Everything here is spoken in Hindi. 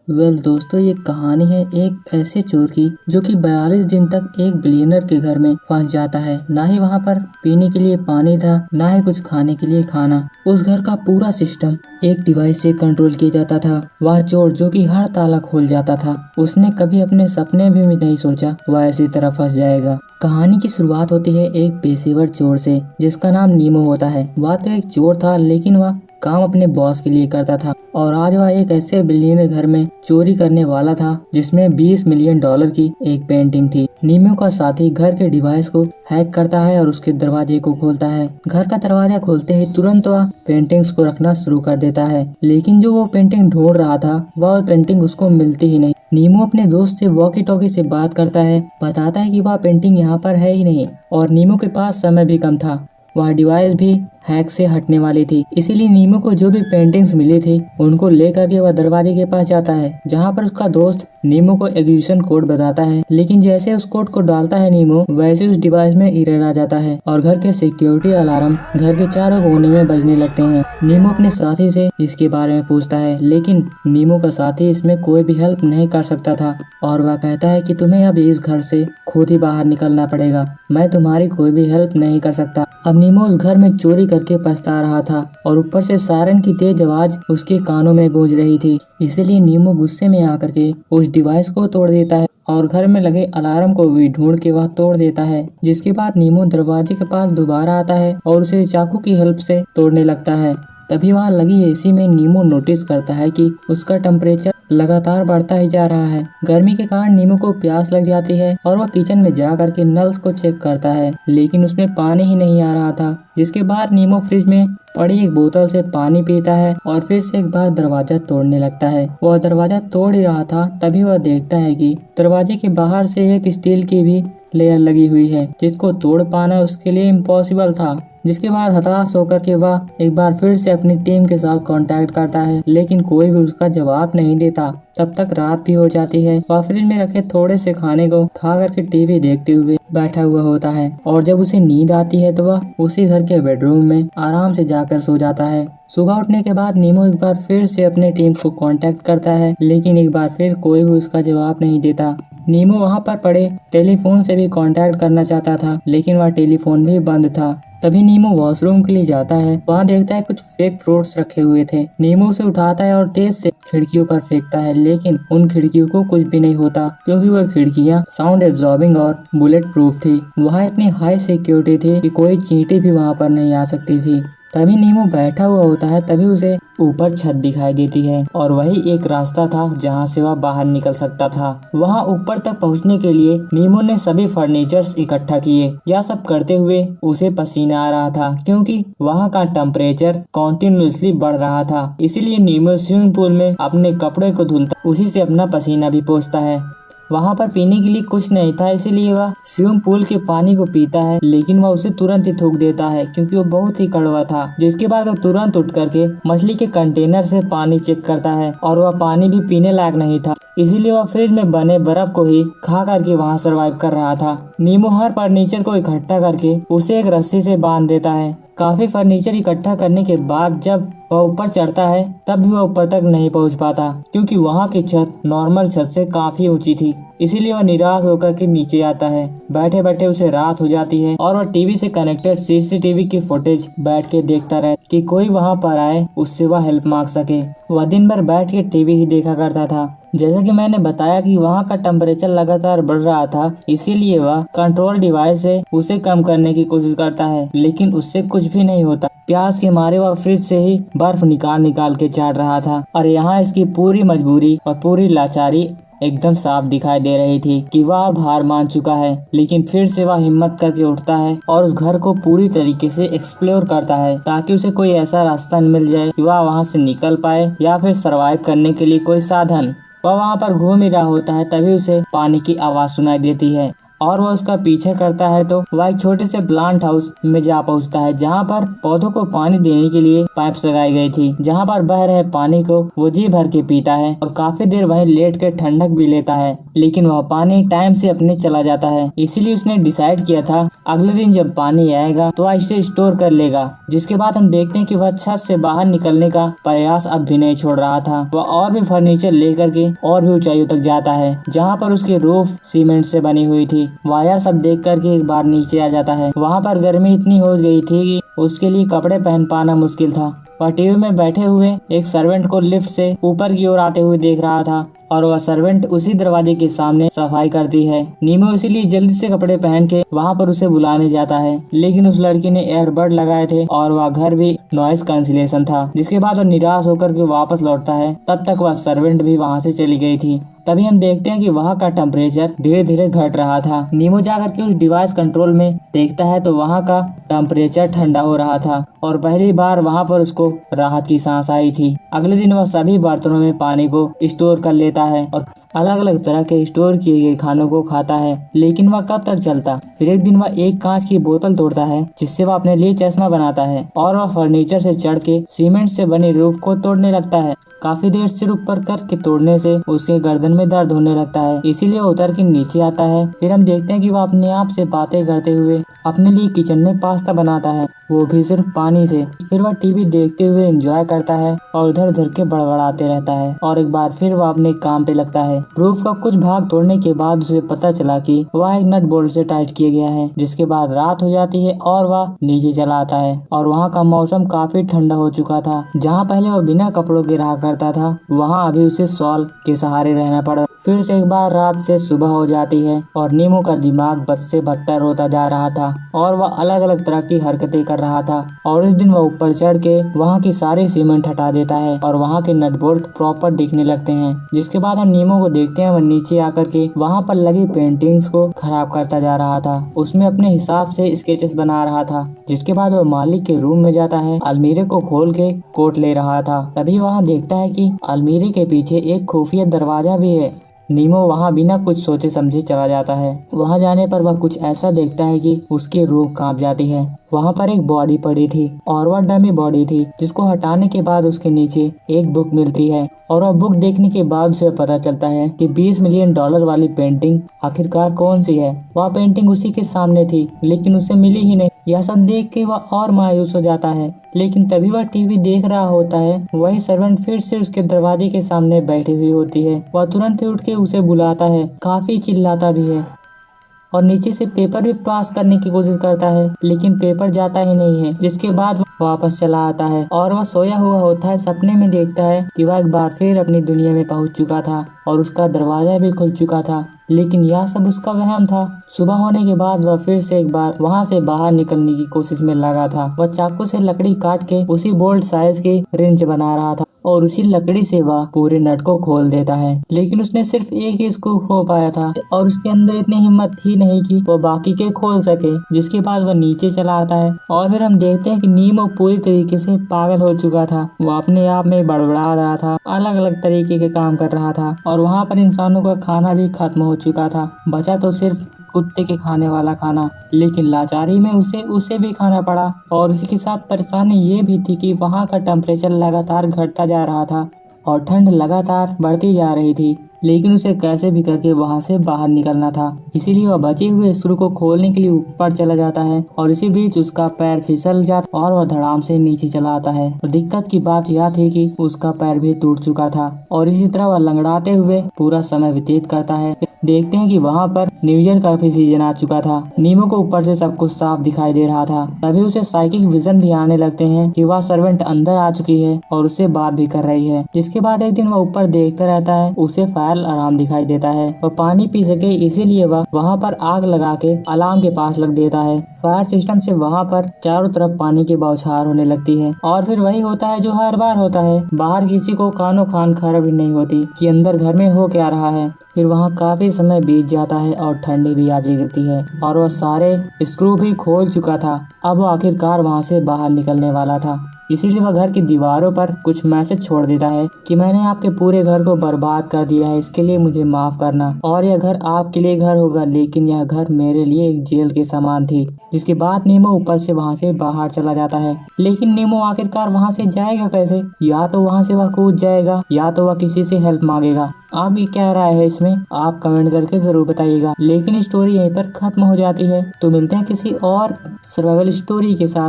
दोस्तों, ये कहानी है एक ऐसे चोर की जो कि 42 दिन तक एक बिलियनर के घर में फंस जाता है। ना ही वहाँ पर पीने के लिए पानी था, ना ही कुछ खाने के लिए खाना। उस घर का पूरा सिस्टम एक डिवाइस से कंट्रोल किया जाता था। वह चोर जो कि हर ताला खोल जाता था, उसने कभी अपने सपने भी नहीं सोचा वह ऐसी तरह फंस जाएगा। कहानी की शुरुआत होती है एक पेशेवर चोर से जिसका नाम नीमो होता है। वह तो एक चोर था, लेकिन वह काम अपने बॉस के लिए करता था और आज वह एक ऐसे बिलियनर घर में चोरी करने वाला था जिसमें 20 मिलियन डॉलर की एक पेंटिंग थी। नीमो का साथी घर के डिवाइस को हैक करता है और उसके दरवाजे को खोलता है। घर का दरवाजा खोलते ही तुरंत वह पेंटिंग्स को रखना शुरू कर देता है, लेकिन जो वो पेंटिंग ढूंढ रहा था वह पेंटिंग उसको मिलती ही नहीं। नीमो अपने दोस्त से वॉकी टॉकी से बात करता है, बताता है कि वह पेंटिंग यहाँ पर है ही नहीं और नीमो के पास समय भी कम था। वह डिवाइस भी हैक से हटने वाली थी, इसीलिए नीमो को जो भी पेंटिंग्स मिली थी उनको लेकर के वह दरवाजे के पास जाता है, जहाँ पर उसका दोस्त नीमो को एग्जीक्यूशन कोड बताता है। लेकिन जैसे उस कोड को डालता है नीमो, वैसे उस डिवाइस में एरर आ जाता है और घर के सिक्योरिटी अलार्म घर के चारों कोने में बजने लगते हैं। नीमो अपने साथी से इसके बारे में पूछता है, लेकिन नीमो का साथी इसमें कोई भी हेल्प नहीं कर सकता था और वह कहता है कि तुम्हें अब इस घर से खुद ही बाहर निकलना पड़ेगा, मैं तुम्हारी कोई भी हेल्प नहीं कर सकता। अब नीमो उस घर में चोरी करके पछता रहा था और ऊपर से सायरन की तेज आवाज उसके कानों में गूंज रही थी। इसलिए नीमो गुस्से में आकर के उस डिवाइस को तोड़ देता है और घर में लगे अलार्म को भी ढूंढ के वह तोड़ देता है। जिसके बाद नीमो दरवाजे के पास दोबारा आता है और उसे चाकू की हेल्प से तोड़ने लगता है। तभी वहाँ लगी एसी में नीमो नोटिस करता है कि उसका टेम्परेचर लगातार बढ़ता ही जा रहा है। गर्मी के कारण नीमो को प्यास लग जाती है और वह किचन में जा करके नल्स को चेक करता है, लेकिन उसमें पानी ही नहीं आ रहा था। जिसके बाद नीमो फ्रिज में पड़ी एक बोतल से पानी पीता है और फिर से एक बार दरवाजा तोड़ने लगता है। वह दरवाजा तोड़ ही रहा था, तभी वह देखता है कि दरवाजे के बाहर से एक स्टील की भी लेयर लगी हुई है, जिसको तोड़ पाना उसके लिए इम्पॉसिबल था। जिसके बाद हताश होकर के वह एक बार फिर से अपनी टीम के साथ कांटेक्ट करता है, लेकिन कोई भी उसका जवाब नहीं देता। तब तक रात भी हो जाती है। वह फ्रिज में रखे थोड़े से खाने को खा करके टीवी देखते हुए बैठा हुआ होता है और जब उसे नींद आती है तो वह उसी घर के बेडरूम में आराम से जाकर सो जाता है। सुबह उठने के बाद नीमो एक बार फिर से अपने टीम को कांटेक्ट करता है, लेकिन एक बार फिर कोई भी उसका जवाब नहीं देता। नीमो वहाँ पर पड़े टेलीफोन से भी कांटेक्ट करना चाहता था, लेकिन वह टेलीफोन भी बंद था। तभी नीमो वॉशरूम के लिए जाता है। वहाँ देखता है कुछ फेक फ्रूट्स रखे हुए थे। नीमो उसे उठाता है और तेज से खिड़कियों पर फेंकता है, लेकिन उन खिड़कियों को कुछ भी नहीं होता, क्योंकि वह खिड़कियाँ साउंड एब्जॉर्बिंग और बुलेट प्रूफ थी। वहाँ इतनी हाई सिक्योरिटी थी कि कोई चींटी भी वहाँ पर नहीं आ सकती थी। तभी नीमो बैठा हुआ होता है, तभी उसे ऊपर छत दिखाई देती है और वही एक रास्ता था जहाँ से वह बाहर निकल सकता था। वहाँ ऊपर तक पहुँचने के लिए नीमो ने सभी फर्नीचर्स इकट्ठा किए। यह सब करते हुए उसे पसीना आ रहा था, क्योंकि वहाँ का टेम्परेचर कॉन्टिन्यूसली बढ़ रहा था। इसीलिए नीमो स्विमिंग पूल में अपने कपड़े को धुलता, उसी से अपना पसीना भी पोंछता है। वहाँ पर पीने के लिए कुछ नहीं था, इसीलिए वह स्विमिंग पूल के पानी को पीता है, लेकिन वह उसे तुरंत ही थूक देता है क्योंकि वो बहुत ही कड़वा था। जिसके बाद वह तुरंत उठ करके मछली के कंटेनर से पानी चेक करता है और वह पानी भी पीने लायक नहीं था, इसीलिए वह फ्रिज में बने बर्फ को ही खा करके वहाँ सर्वाइव कर रहा था। नीमो हर फर्नीचर को इकट्ठा करके उसे एक रस्सी से बांध देता है। काफी फर्नीचर इकट्ठा करने के बाद जब वह ऊपर चढ़ता है, तब भी वह ऊपर तक नहीं पहुंच पाता, क्योंकि वहां की छत नॉर्मल छत से काफी ऊंची थी। इसीलिए वह निराश होकर के नीचे आता है। बैठे बैठे उसे रात हो जाती है और वह टीवी से कनेक्टेड सीसीटीवी की फुटेज बैठ के देखता रहे कि कोई वहां पर आए, उससे वह हेल्प मांग सके। वह दिन भर बैठ के टीवी ही देखा करता था। जैसा कि मैंने बताया कि वहाँ का टेम्परेचर लगातार बढ़ रहा था, इसीलिए वह कंट्रोल डिवाइस से उसे कम करने की कोशिश करता है, लेकिन उससे कुछ भी नहीं होता। प्यास के मारे वह फ्रिज से ही बर्फ निकाल निकाल के चाट रहा था और यहाँ इसकी पूरी मजबूरी और पूरी लाचारी एकदम साफ दिखाई दे रही थी कि वह अब हार मान चुका है। लेकिन फिर से वह हिम्मत करके उठता है और उस घर को पूरी तरीके से एक्सप्लोर करता है, ताकि उसे कोई ऐसा रास्ता मिल जाए कि वह वहाँ से निकल पाए या फिर सरवाइव करने के लिए कोई साधन। वह वहाँ पर घूम ही रहा होता है, तभी उसे पानी की आवाज सुनाई देती है। और वह उसका पीछा करता है तो वह एक छोटे से प्लांट हाउस में जा पहुंचता है, जहाँ पर पौधों को पानी देने के लिए पाइप्स लगाई गई थी, जहाँ पर बह रहे पानी को वो जी भर के पीता है और काफी देर वहीं लेट कर ठंडक भी लेता है। लेकिन वह पानी टाइम से अपने चला जाता है, इसीलिए उसने डिसाइड किया था अगले दिन जब पानी आएगा तो वह इसे स्टोर कर लेगा। जिसके बाद हम देखते हैं कि वह छत से बाहर निकलने का प्रयास अब भी नहीं छोड़ रहा था। वह और भी फर्नीचर लेकर के और भी ऊंचाइयों तक जाता है, जहाँ पर उसकी रूफ सीमेंट से बनी हुई थी। वह यह सब देख करके एक बार नीचे आ जाता है। वहाँ पर गर्मी इतनी हो गई थी कि उसके लिए कपड़े पहन पाना मुश्किल था। वह टीवी में बैठे हुए एक सर्वेंट को लिफ्ट से ऊपर की ओर आते हुए देख रहा था और वह सर्वेंट उसी दरवाजे के सामने सफाई करती है। नीमो इसीलिए जल्दी से कपड़े पहन के वहाँ पर उसे बुलाने जाता है, लेकिन उस लड़की ने एयरबड लगाए थे और वह घर भी नॉइस कैंसिलेशन था। जिसके बाद वह निराश होकर के वापस लौटता है। तब तक वह सर्वेंट भी वहाँ से चली गई थी। तभी हम देखते हैं कि वहाँ का टेम्परेचर धीरे धीरे घट रहा था। नीमो जाकर के उस डिवाइस कंट्रोल में देखता है तो वहाँ का टेम्परेचर ठंडा हो रहा था और पहली बार वहाँ पर उसको राहत की सांस आई थी। अगले दिन वह सभी बर्तनों में पानी को स्टोर कर लेता है और अलग अलग तरह के स्टोर किए गए खानों को खाता है। लेकिन वह कब तक चलता। फिर एक दिन वह एक कांच की बोतल तोड़ता है, जिससे वह अपने लिए चश्मा बनाता है और वह फर्नीचर से चढ़ के सीमेंट से बनी रूफ को तोड़ने लगता है। काफी देर सिर ऊपर करके तोड़ने से उसके गर्दन में दर्द होने लगता है, इसीलिए वो उतर के नीचे आता है। फिर हम देखते हैं कि वह अपने आप से बातें करते हुए अपने लिए किचन में पास्ता बनाता है, वो भी सिर्फ पानी से। फिर वह टीवी देखते हुए एंजॉय करता है और उधर उधर के बड़बड़ाते रहता है और एक बार फिर वह अपने काम पे लगता है। रूफ का कुछ भाग तोड़ने के बाद उसे पता चला कि वह एक नट बोल्ट से टाइट किया गया है। जिसके बाद रात हो जाती है और वह नीचे चला आता है और वहाँ का मौसम काफी ठंडा हो चुका था। जहाँ पहले वह बिना कपड़ों के रहा करता था, वहाँ अभी उसे शॉल के सहारे रहना पड़ा। फिर से एक बार रात से सुबह हो जाती है और नीमो का दिमाग बद से बदतर होता जा रहा था और वह अलग अलग तरह की हरकतें कर रहा था। और इस दिन वह ऊपर चढ़ के वहाँ की सारी सीमेंट हटा देता है और वहाँ के नट बोल्ट प्रॉपर दिखने लगते हैं। जिसके बाद हम नीमो को देखते हैं वह नीचे आकर के वहाँ पर लगी पेंटिंग्स को खराब करता जा रहा था। उसमें अपने हिसाब से स्केचेस बना रहा था। जिसके बाद वह मालिक के रूम में जाता है, अलमीरे को खोल के कोट ले रहा था। तभी वहाँ देखता है कि अलमीरे के पीछे एक खुफिया दरवाजा भी है। नीमो वहाँ बिना कुछ सोचे समझे चला जाता है। वहाँ जाने पर वह कुछ ऐसा देखता है कि उसकी रूह कांप जाती है। वहाँ पर एक बॉडी पड़ी थी और वह डमी बॉडी थी, जिसको हटाने के बाद उसके नीचे एक बुक मिलती है और वह बुक देखने के बाद उसे पता चलता है कि $20 मिलियन वाली पेंटिंग आखिरकार कौन सी है। वह पेंटिंग उसी के सामने थी, लेकिन उसे मिली ही नहीं। यह सब देख के वह और मायूस हो जाता है। लेकिन तभी वह टीवी देख रहा होता है, वही सर्वेंट फिर से उसके दरवाजे के सामने बैठी हुई होती है। वह तुरंत ही उठ के उसे बुलाता है, काफी चिल्लाता भी है और नीचे से पेपर भी पास करने की कोशिश करता है, लेकिन पेपर जाता ही नहीं है। जिसके बाद वह वापस चला आता है और वह सोया हुआ होता है। सपने में देखता है कि वह एक बार फिर अपनी दुनिया में पहुंच चुका था और उसका दरवाजा भी खुल चुका था, लेकिन यह सब उसका वहम था। सुबह होने के बाद वह फिर से एक बार वहां से बाहर निकलने की कोशिश में लगा था। वह चाकू से लकड़ी काट के उसी बोल्ट साइज की रिंच बना रहा था और उसी लकड़ी से वह पूरे नट को खोल देता है। लेकिन उसने सिर्फ एक ही स्क्रू खो पाया था और उसके अंदर इतनी हिम्मत थी नहीं कि वह बाकी के खोल सके। जिसके बाद वह नीचे चला आता है और फिर हम देखते हैं कि नीमो पूरी तरीके से पागल हो चुका था। वह अपने आप में बड़बड़ा रहा था, अलग अलग तरीके के काम कर रहा था और वहाँ पर इंसानों का खाना भी खत्म हो चुका था। बचा तो सिर्फ कुत्ते के खाने वाला खाना, लेकिन लाचारी में उसे भी खाना पड़ा। और इसके साथ परेशानी ये भी थी कि वहाँ का टेम्परेचर लगातार घटता जा रहा था और ठंड लगातार बढ़ती जा रही थी। लेकिन उसे कैसे भी करके वहाँ से बाहर निकलना था, इसीलिए वह बचे हुए स्क्रू को खोलने के लिए ऊपर चला जाता है और इसी बीच उसका पैर फिसल जाता और वह धड़ाम से नीचे चला आता है। और दिक्कत की बात यह थी कि उसका पैर भी टूट चुका था और इसी तरह वह लंगड़ाते हुए पूरा समय व्यतीत करता है। देखते हैं कि वहाँ पर न्यू ईयर का भी सीजन आ चुका था। नीमो को ऊपर से सब कुछ साफ दिखाई दे रहा था। तभी उसे साइकिक विजन भी आने लगते हैं कि वह सर्वेंट अंदर आ चुकी है और उससे बात भी कर रही है। जिसके बाद एक दिन वह ऊपर देखता रहता है, उसे फायर अलार्म दिखाई देता है। वह पानी पी सके इसीलिए वह वहाँ पर आग लगा के अलार्म के पास लग देता है। फायर सिस्टम से वहाँ पर चारों तरफ पानी की बौछार होने लगती है और फिर वही होता है जो हर बार होता है। बाहर किसी को कानो खान खबर भी नहीं होती कि अंदर घर में हो क्या रहा है। फिर वहाँ काफी समय बीत जाता है और ठंडी भी आ गिरती है और वह सारे स्क्रू भी खोल चुका था। अब वो आखिरकार वहाँ से बाहर निकलने वाला था। इसीलिए वह घर की दीवारों पर कुछ मैसेज छोड़ देता है कि मैंने आपके पूरे घर को बर्बाद कर दिया है, इसके लिए मुझे माफ करना। और यह घर आपके लिए घर होगा, लेकिन यह घर मेरे लिए एक जेल के समान थी। जिसके बाद नीमो ऊपर से वहाँ से बाहर चला जाता है। लेकिन नीमो आखिरकार वहाँ से जाएगा कैसे? या तो वहाँ से वह कूद जाएगा या तो वह किसी से हेल्प मांगेगा। आपकी क्या राय है इसमें? आप कमेंट करके जरूर बताइएगा। लेकिन स्टोरी यहीं पर खत्म हो जाती है। तो मिलते हैं किसी और सर्वाइवल स्टोरी के साथ।